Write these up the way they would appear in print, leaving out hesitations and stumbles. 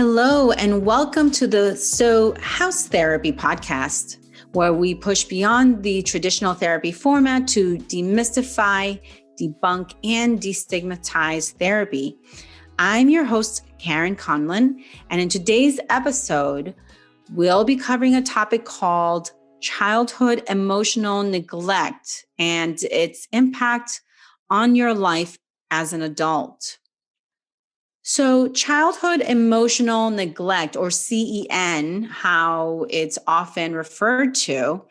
Hello, and welcome to the So House Therapy podcast, where we push beyond the traditional therapy format to demystify, debunk, and destigmatize therapy. I'm your host, Karen Conlon, and in today's episode, we'll be covering a topic called childhood emotional neglect and its impact on your life as an adult. So, childhood emotional neglect, or CEN, how it's often referred to,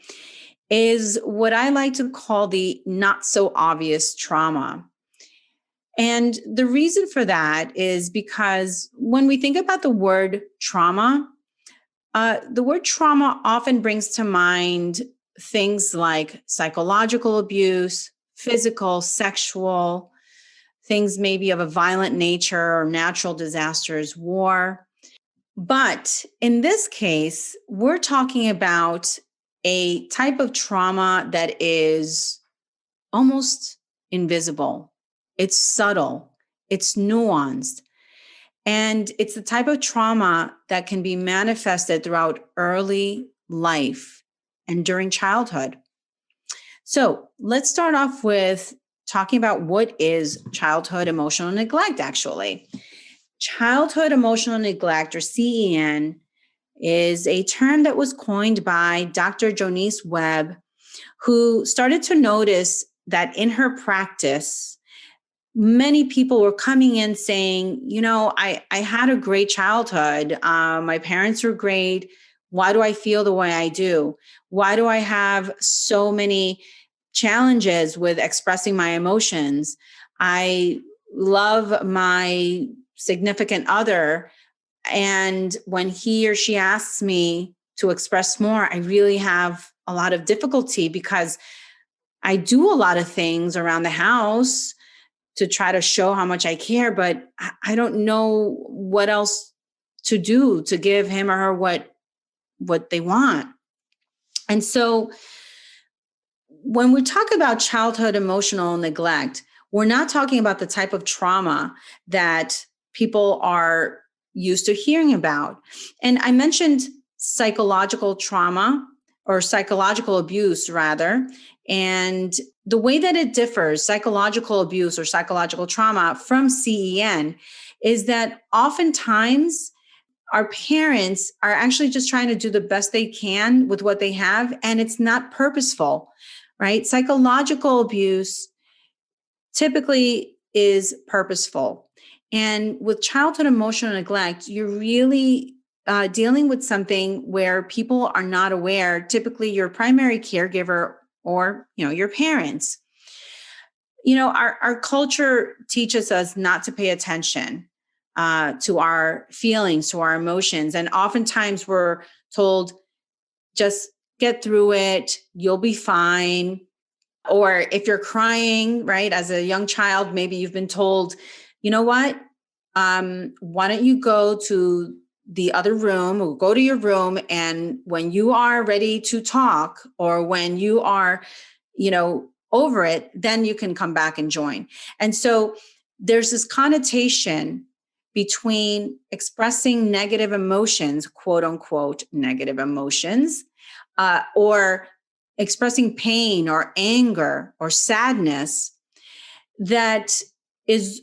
is what I like to call the not so obvious trauma. And the reason for that is because when we think about the word trauma often brings to mind things like psychological abuse, physical, sexual, things maybe of a violent nature or natural disasters, war. But in this case, we're talking about a type of trauma that is almost invisible. It's subtle, it's nuanced, and it's the type of trauma that can be manifested throughout early life and during childhood. So let's start off with talking about what is childhood emotional neglect, actually. Childhood emotional neglect, or CEN, is a term that was coined by Dr. Jonice Webb, who started to notice that in her practice, many people were coming in saying, I had a great childhood. My parents were great. Why do I feel the way I do? Why do I have so many challenges with expressing my emotions? I love my significant other. And when he or she asks me to express more, I really have a lot of difficulty because I do a lot of things around the house to try to show how much I care, but I don't know what else to do to give him or her what they want. And so when we talk about childhood emotional neglect, we're not talking about the type of trauma that people are used to hearing about. And I mentioned psychological trauma, or psychological abuse rather. And the way that it differs, psychological abuse or psychological trauma from CEN, is that oftentimes our parents are actually just trying to do the best they can with what they have, and it's not purposeful, right? Psychological abuse typically is purposeful. And with childhood emotional neglect, you're really dealing with something where people are not aware, typically your primary caregiver or, your parents. Our culture teaches us not to pay attention to our feelings, to our emotions. And oftentimes we're told, just get through it, you'll be fine. Or if you're crying, right, as a young child, maybe you've been told, you know what, why don't you go to the other room or go to your room, and when you are ready to talk, or when you are, over it, then you can come back and join. And so there's this connotation between expressing negative emotions, quote unquote, negative emotions, or expressing pain or anger or sadness, that is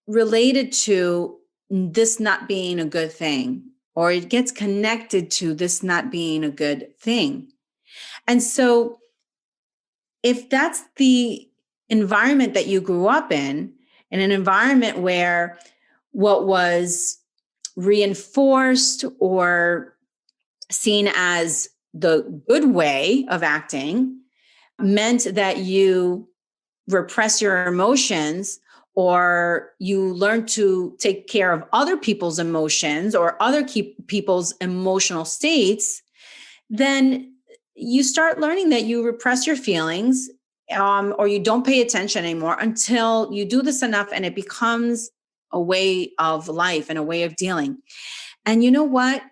related to this not being a good thing, or it gets connected to this not being a good thing. And so if that's the environment that you grew up in an environment where what was reinforced or seen as the good way of acting meant that you repress your emotions, or you learn to take care of other people's emotions or other people's emotional states, then you start learning that you repress your feelings, or you don't pay attention anymore until you do this enough and it becomes a way of life and a way of dealing. And you know what?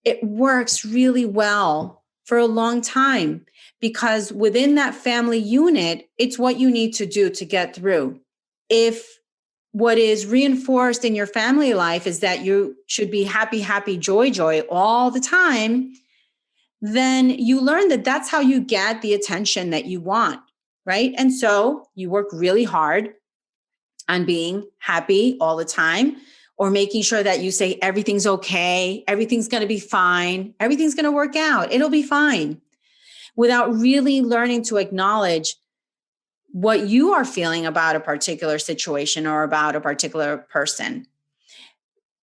It works really well for a long time, because within that family unit, it's what you need to do to get through. If what is reinforced in your family life is that you should be happy, happy, joy, joy all the time, then you learn that that's how you get the attention that you want, right? And so you work really hard on being happy all the time, or making sure that you say everything's okay, everything's going to be fine, everything's going to work out, it'll be fine, without really learning to acknowledge what you are feeling about a particular situation or about a particular person.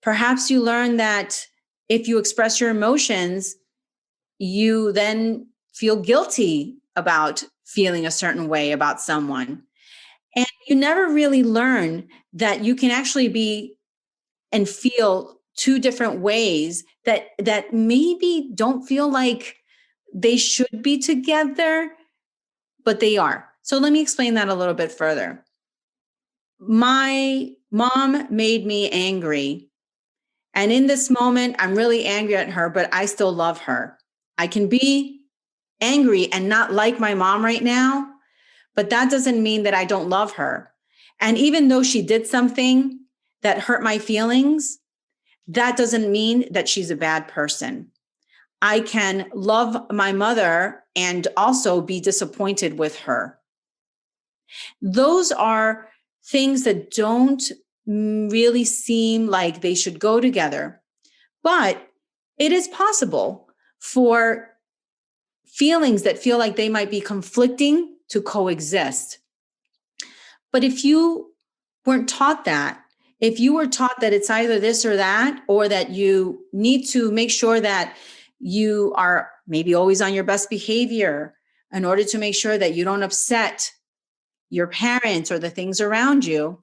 Perhaps you learn that if you express your emotions, you then feel guilty about feeling a certain way about someone. And you never really learn that you can actually be and feel two different ways that maybe don't feel like they should be together, but they are. So let me explain that a little bit further. My mom made me angry. And in this moment, I'm really angry at her, but I still love her. I can be angry and not like my mom right now, but that doesn't mean that I don't love her. And even though she did something that hurt my feelings, that doesn't mean that she's a bad person. I can love my mother and also be disappointed with her. Those are things that don't really seem like they should go together, but it is possible for feelings that feel like they might be conflicting to coexist. But if you weren't taught that, if you were taught that it's either this or that, or that you need to make sure that you are maybe always on your best behavior in order to make sure that you don't upset your parents or the things around you,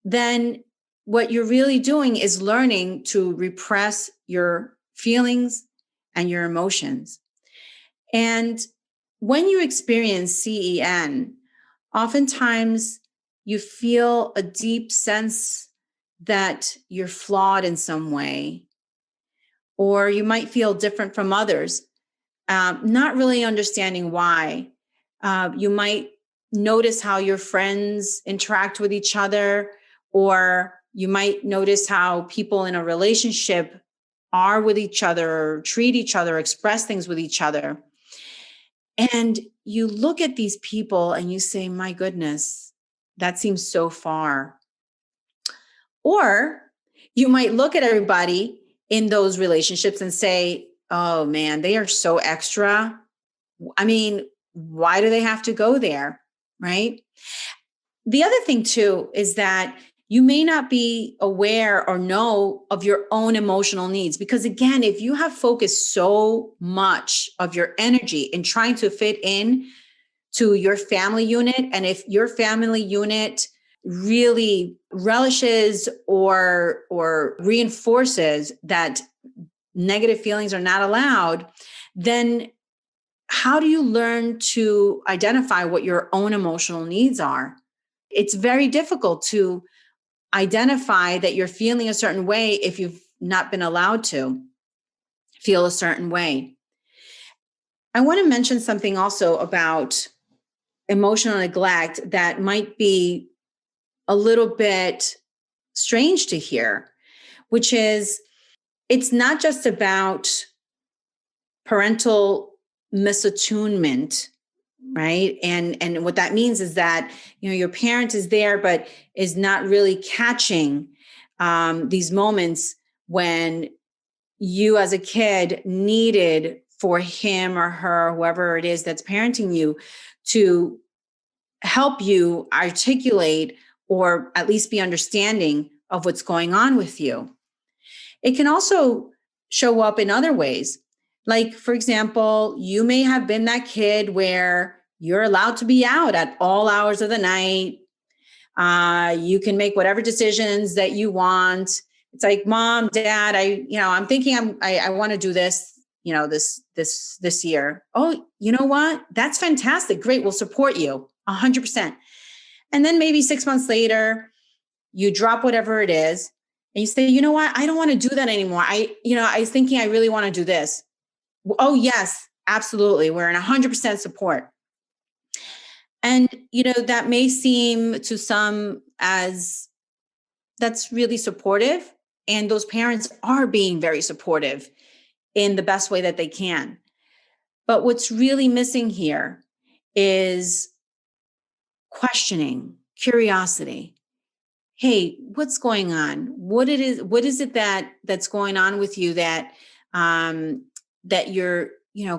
then what you're really doing is learning to repress your feelings and your emotions. And when you experience CEN, oftentimes you feel a deep sense that you're flawed in some way, or you might feel different from others, not really understanding why. You might notice how your friends interact with each other, or you might notice how people in a relationship are with each other, or treat each other, express things with each other. And you look at these people and you say, my goodness, that seems so far. Or you might look at everybody in those relationships and say, oh man, they are so extra. I mean, why do they have to go there? Right? The other thing too is that you may not be aware or know of your own emotional needs, because again, if you have focused so much of your energy in trying to fit in to your family unit, and if your family unit really relishes or reinforces that negative feelings are not allowed, then how do you learn to identify what your own emotional needs are? It's very difficult to identify that you're feeling a certain way if you've not been allowed to feel a certain way. I want to mention something also about emotional neglect that might be a little bit strange to hear, which is it's not just about parental misattunement, right? And what that means is that, your parent is there, but is not really catching these moments when you as a kid needed for him or her, whoever it is that's parenting you, to help you articulate or at least be understanding of what's going on with you. It can also show up in other ways. Like, for example, you may have been that kid where you're allowed to be out at all hours of the night. You can make whatever decisions that you want. It's like, mom, dad, I'm thinking I want to do this, this year. Oh, you know what? That's fantastic. Great. We'll support you 100%. And then maybe 6 months later, you drop whatever it is and you say, you know what? I don't want to do that anymore. I was thinking I really want to do this. Oh, yes, absolutely. We're in 100% support. And, that may seem to some as that's really supportive. And those parents are being very supportive in the best way that they can. But what's really missing here is questioning, curiosity. Hey, what's going on? What is it that's going on with you that you're,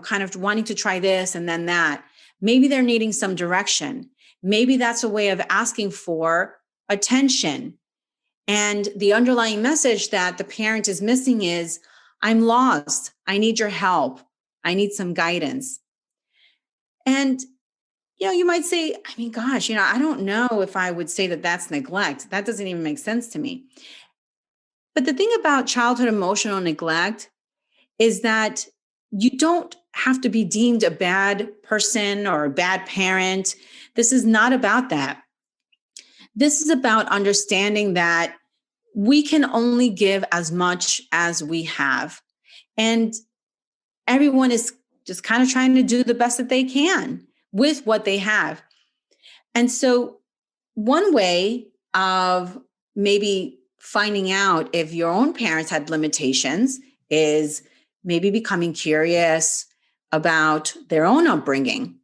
kind of wanting to try this and then that? Maybe they're needing some direction. Maybe that's a way of asking for attention. And the underlying message that the parent is missing is, I'm lost. I need your help. I need some guidance. And, you might say, I mean, gosh, I don't know if I would say that that's neglect. That doesn't even make sense to me. But the thing about childhood emotional neglect is that you don't have to be deemed a bad person or a bad parent. This is not about that. This is about understanding that we can only give as much as we have. And everyone is just kind of trying to do the best that they can with what they have. And so one way of maybe finding out if your own parents had limitations is maybe becoming curious about their own upbringing.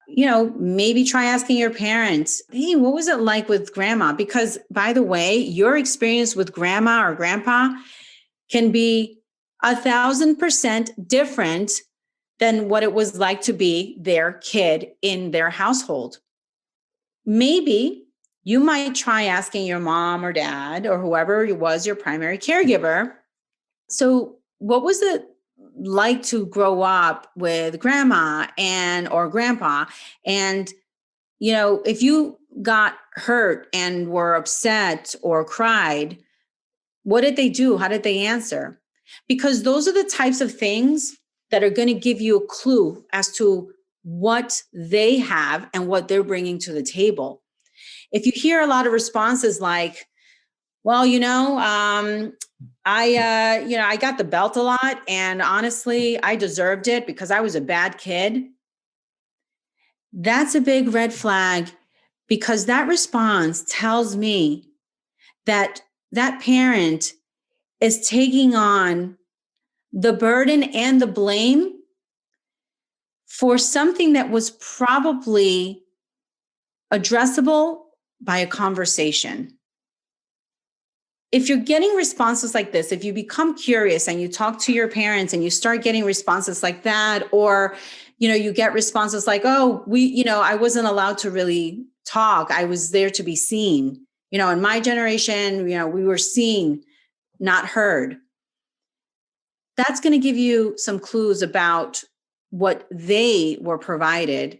Maybe try asking your parents, hey, what was it like with grandma? Because, by the way, your experience with grandma or grandpa can be 1,000% different than what it was like to be their kid in their household. Maybe you might try asking your mom or dad or whoever was your primary caregiver. So what was it like to grow up with grandma or grandpa? And, if you got hurt and were upset or cried, what did they do? How did they answer? Because those are the types of things that are going to give you a clue as to what they have and what they're bringing to the table. If you hear a lot of responses like, well, I got the belt a lot, and honestly, I deserved it because I was a bad kid. That's a big red flag, because that response tells me that that parent is taking on the burden and the blame for something that was probably addressable by a conversation. If you're getting responses like this, if you become curious and you talk to your parents and you start getting responses like that, or, you get responses like, oh, I wasn't allowed to really talk. I was there to be seen. In my generation, we were seen, not heard. That's going to give you some clues about what they were provided.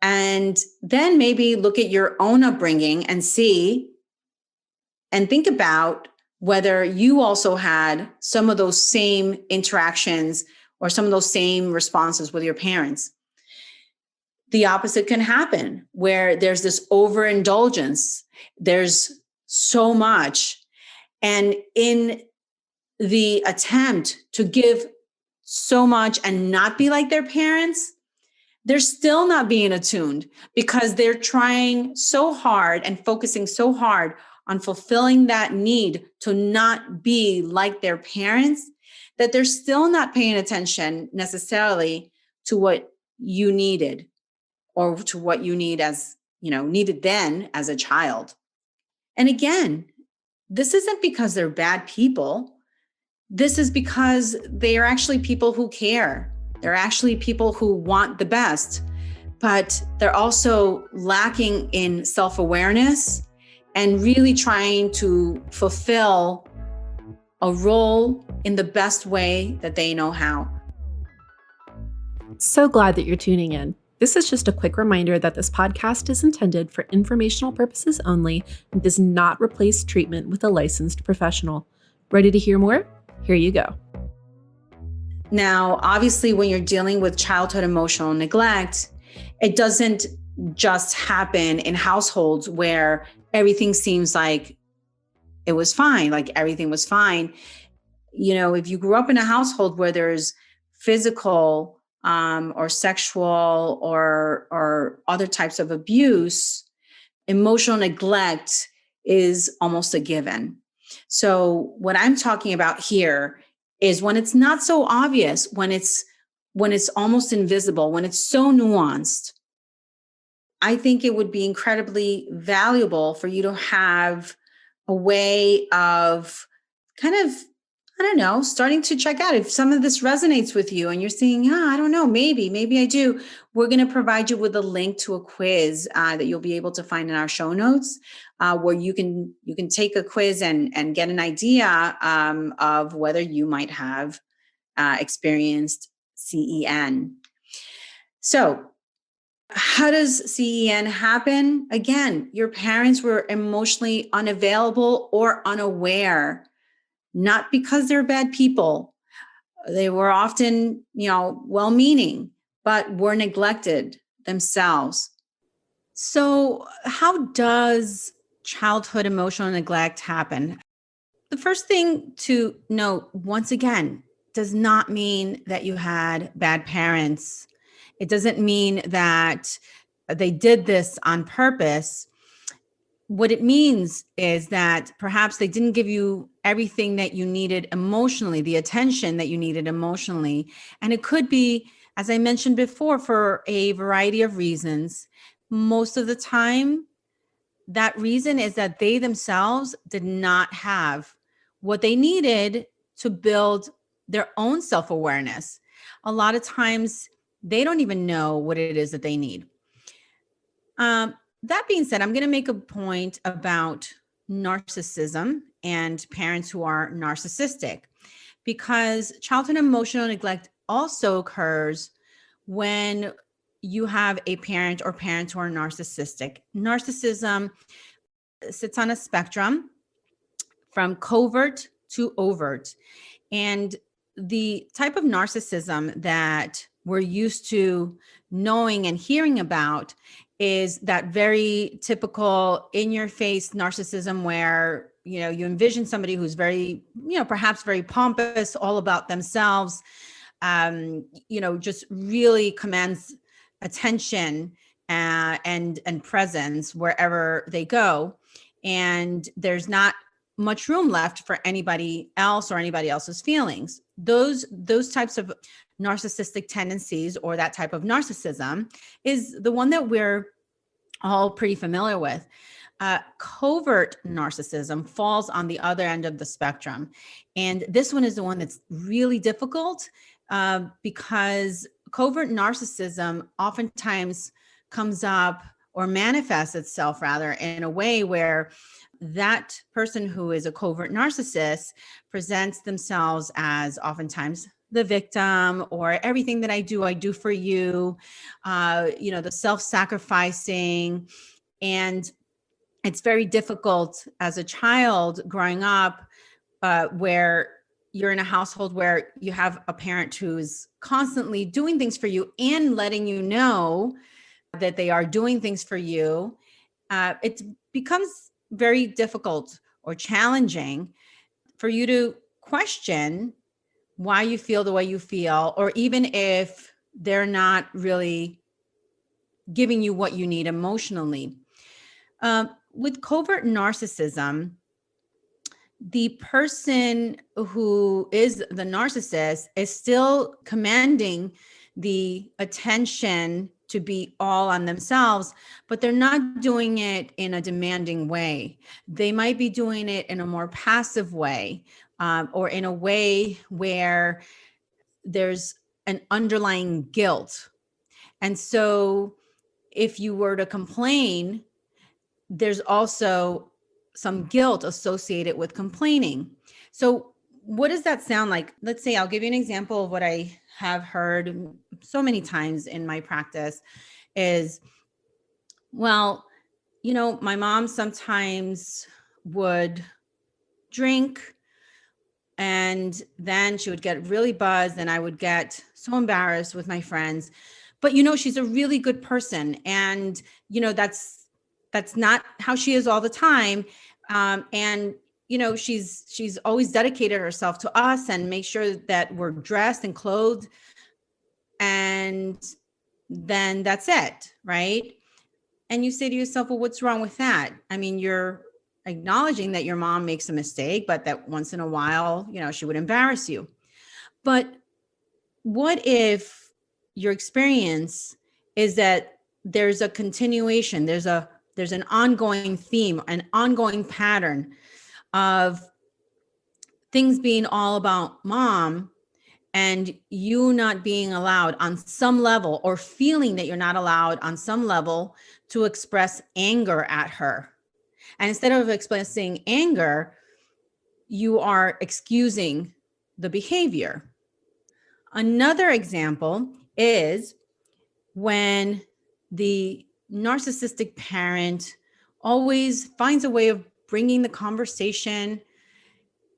And then maybe look at your own upbringing and see and think about whether you also had some of those same interactions or some of those same responses with your parents. The opposite can happen, where there's this overindulgence. There's so much. And in the attempt to give so much and not be like their parents, they're still not being attuned, because they're trying so hard and focusing so hard on fulfilling that need to not be like their parents, that they're still not paying attention necessarily to what you needed, or to what you needed then as a child. And again, this isn't because they're bad people. This is because they are actually people who care. They're actually people who want the best, but they're also lacking in self-awareness and really trying to fulfill a role in the best way that they know how. So glad that you're tuning in. This is just a quick reminder that this podcast is intended for informational purposes only and does not replace treatment with a licensed professional. Ready to hear more? Here you go. Now, obviously, when you're dealing with childhood emotional neglect, it doesn't just happen in households where everything seems like it was fine, like everything was fine. If you grew up in a household where there's physical or sexual or other types of abuse, emotional neglect is almost a given. So what I'm talking about here is when it's not so obvious, when it's almost invisible, when it's so nuanced. I think it would be incredibly valuable for you to have a way of kind of, I don't know, starting to check out if some of this resonates with you and you're saying, yeah, I don't know, maybe I do. We're going to provide you with a link to a quiz that you'll be able to find in our show notes, where you can take a quiz and get an idea of whether you might have experienced CEN. So how does CEN happen? Again, your parents were emotionally unavailable or unaware, not because they're bad people. They were often, well-meaning, but were neglected themselves. So, how does childhood emotional neglect happen? The first thing to note, once again, does not mean that you had bad parents. It doesn't mean that they did this on purpose. What it means is that perhaps they didn't give you everything that you needed emotionally, the attention that you needed emotionally. And it could be, as I mentioned before, for a variety of reasons. Most of the time, that reason is that they themselves did not have what they needed to build their own self-awareness. A lot of times, they don't even know what it is that they need. That being said, I'm going to make a point about narcissism and parents who are narcissistic, because childhood emotional neglect also occurs when you have a parent or parents who are narcissistic. Narcissism sits on a spectrum from covert to overt. And the type of narcissism that we're used to knowing and hearing about is that very typical in-your-face narcissism where, you envision somebody who's very, perhaps very pompous, all about themselves, just really commands attention and presence wherever they go. And there's not much room left for anybody else or anybody else's feelings. Those types of narcissistic tendencies or that type of narcissism is the one that we're all pretty familiar with. Covert narcissism falls on the other end of the spectrum. And this one is the one that's really difficult because covert narcissism oftentimes comes up or manifests itself rather in a way where that person who is a covert narcissist presents themselves as oftentimes the victim, or everything that I do for you, the self-sacrificing. And it's very difficult as a child growing up where you're in a household where you have a parent who's constantly doing things for you and letting you know that they are doing things for you. It becomes very difficult or challenging for you to question why you feel the way you feel, or even if they're not really giving you what you need emotionally. With covert narcissism, the person who is the narcissist is still commanding the attention to be all on themselves, but they're not doing it in a demanding way. They might be doing it in a more passive way, or in a way where there's an underlying guilt. And so if you were to complain, there's also some guilt associated with complaining. So what does that sound like? Let's say I'll give you an example of what I have heard so many times in my practice is, well, my mom sometimes would drink and then she would get really buzzed and I would get so embarrassed with my friends. But she's a really good person, and that's not how she is all the time. And she's always dedicated herself to us and make sure that we're dressed and clothed, and then that's it, right? And you say to yourself, well, what's wrong with that? I mean, you're acknowledging that your mom makes a mistake, but that once in a while, she would embarrass you. But what if your experience is that there's a continuation, there's an ongoing theme, an ongoing pattern of things being all about mom, and you not being allowed on some level, or feeling that you're not allowed on some level, to express anger at her. And instead of expressing anger, you are excusing the behavior. Another example is when the narcissistic parent always finds a way of bringing the conversation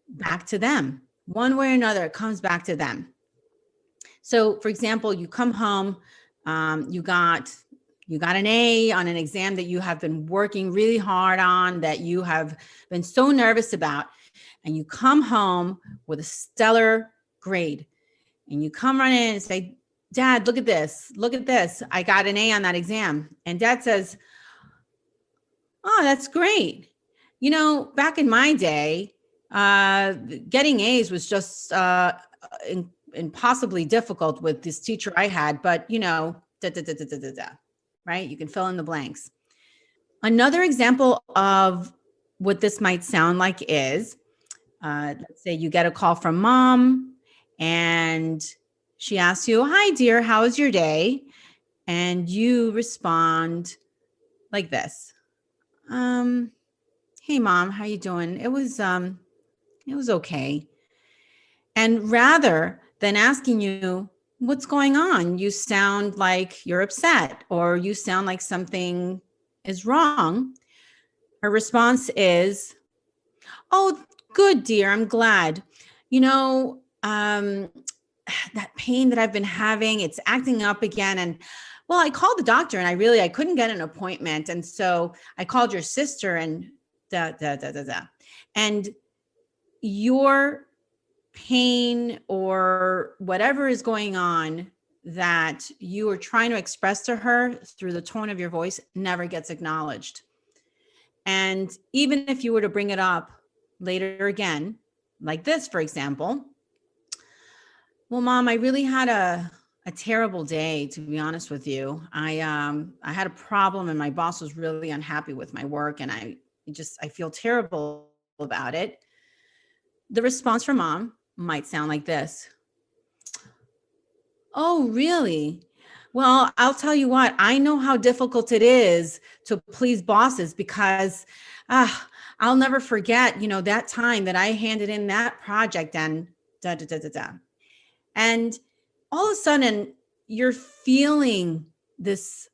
back to them. One way or another, it comes back to them. So, for example, you come home, you got an A on an exam that you have been working really hard on, that you have been so nervous about, and you come home with a stellar grade, and you come running in and say, Dad, look at this. I got an A on that exam. And Dad says, oh, that's great. Back in my day, getting A's was just impossibly difficult with this teacher I had, but right? You can fill in the blanks. Another example of what this might sound like is, let's say you get a call from mom and she asks you, hi dear, how was your day? And you respond like this. Hey mom, how you doing? It was okay. And rather than asking you what's going on, you sound like you're upset, or you sound like something is wrong. Her response is, oh, good dear, I'm glad. That pain that I've been having, it's acting up again. And well, I called the doctor and I couldn't get an appointment. And so I called your sister and And your pain or whatever is going on that you are trying to express to her through the tone of your voice never gets acknowledged. And even if you were to bring it up later again, like this, for example, well, mom, I really had a terrible day, to be honest with you. I had a problem and my boss was really unhappy with my work, and I feel terrible about it. The response from mom might sound like this. Oh, really? Well, I'll tell you what, I know how difficult it is to please bosses, because I'll never forget, that time that I handed in that project and da, da, da, da, da. And all of a sudden you're feeling this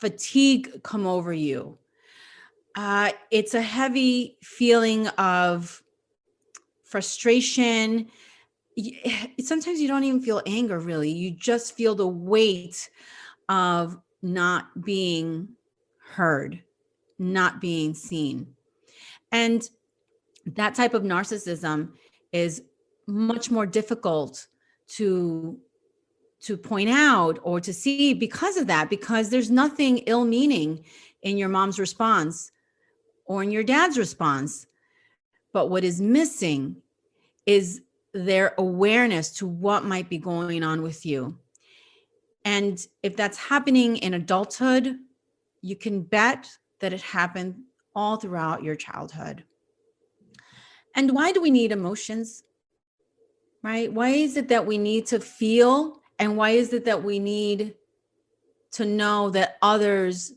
fatigue come over you. It's a heavy feeling of frustration. Sometimes you don't even feel anger, really. You just feel the weight of not being heard, not being seen. And that type of narcissism is much more difficult to point out or to see because of that, because there's nothing ill-meaning in your mom's response or in your dad's response. But what is missing is their awareness to what might be going on with you. And if that's happening in adulthood, you can bet that it happened all throughout your childhood. And why do we need emotions? Right? Why is it that we need to feel? And why is it that we need to know that others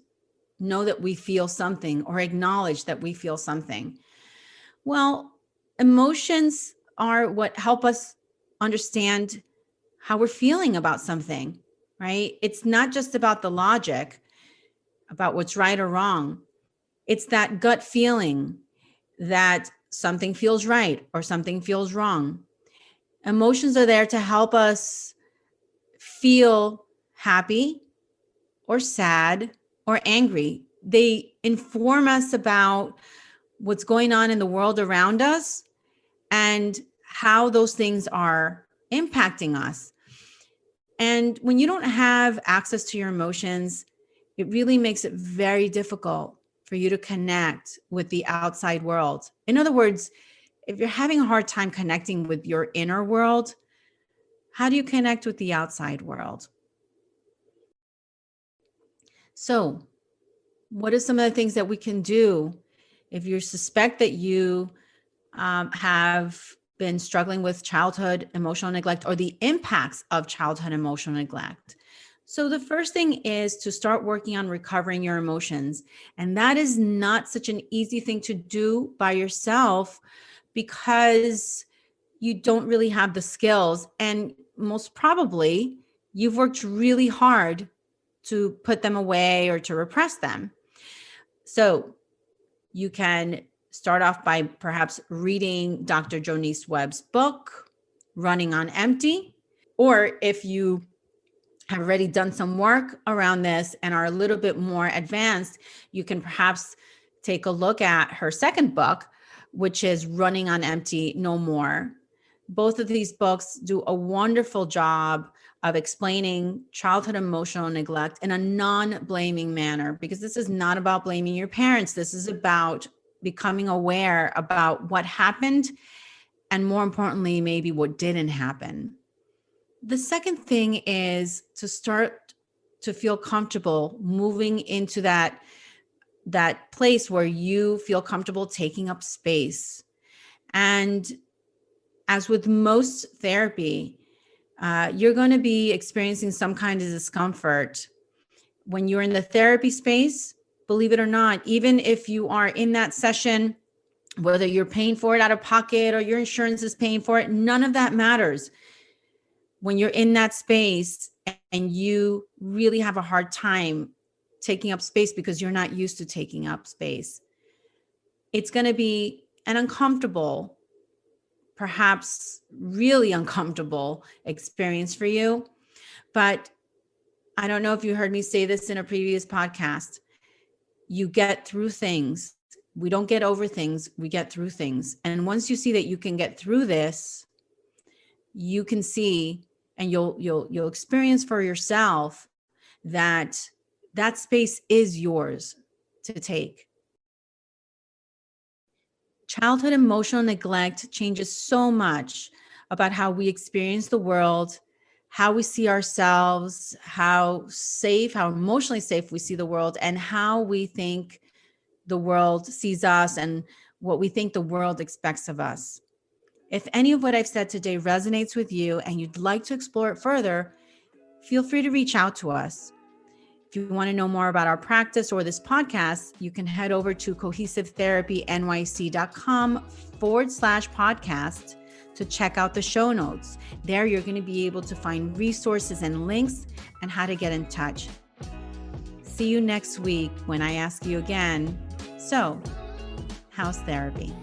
know that we feel something, or acknowledge that we feel something? Well, emotions are what help us understand how we're feeling about something, right? It's not just about the logic, about what's right or wrong. It's that gut feeling that something feels right or something feels wrong. Emotions are there to help us feel happy or sad or angry. They inform us about what's going on in the world around us and how those things are impacting us. And when you don't have access to your emotions, it really makes it very difficult for you to connect with the outside world. In other words, if you're having a hard time connecting with your inner world, how do you connect with the outside world? So, what are some of the things that we can do if you suspect that you have been struggling with childhood emotional neglect or the impacts of childhood emotional neglect? So, the first thing is to start working on recovering your emotions. And that is not such an easy thing to do by yourself because you don't really have the skills. And most probably, you've worked really hard to put them away or to repress them. So, you can start off by perhaps reading Dr. Jonice Webb's book, Running on Empty. Or if you have already done some work around this and are a little bit more advanced, you can perhaps take a look at her second book, which is Running on Empty No More. Both of these books do a wonderful job of explaining childhood emotional neglect in a non-blaming manner, because this is not about blaming your parents. This is about becoming aware about what happened and, more importantly, maybe what didn't happen. The second thing is to start to feel comfortable moving into that place where you feel comfortable taking up space. And as with most therapy, you're going to be experiencing some kind of discomfort when you're in the therapy space. Believe it or not, even if you are in that session, whether you're paying for it out of pocket or your insurance is paying for it, none of that matters. When you're in that space and you really have a hard time taking up space because you're not used to taking up space, it's going to be an uncomfortable, perhaps really uncomfortable experience for you. But I don't know if you heard me say this in a previous podcast. You get through things. We don't get over things. We get through things. And once you see that you can get through this, you can see and you'll experience for yourself that space is yours to take. Childhood emotional neglect changes so much about how we experience the world, how we see ourselves, how emotionally safe we see the world, and how we think the world sees us and what we think the world expects of us. If any of what I've said today resonates with you and you'd like to explore it further, feel free to reach out to us. If you want to know more about our practice or this podcast, you can head over to cohesivetherapynyc.com/podcast to check out the show notes. There, you're going to be able to find resources and links and how to get in touch. See you next week when I ask you again, so how's therapy?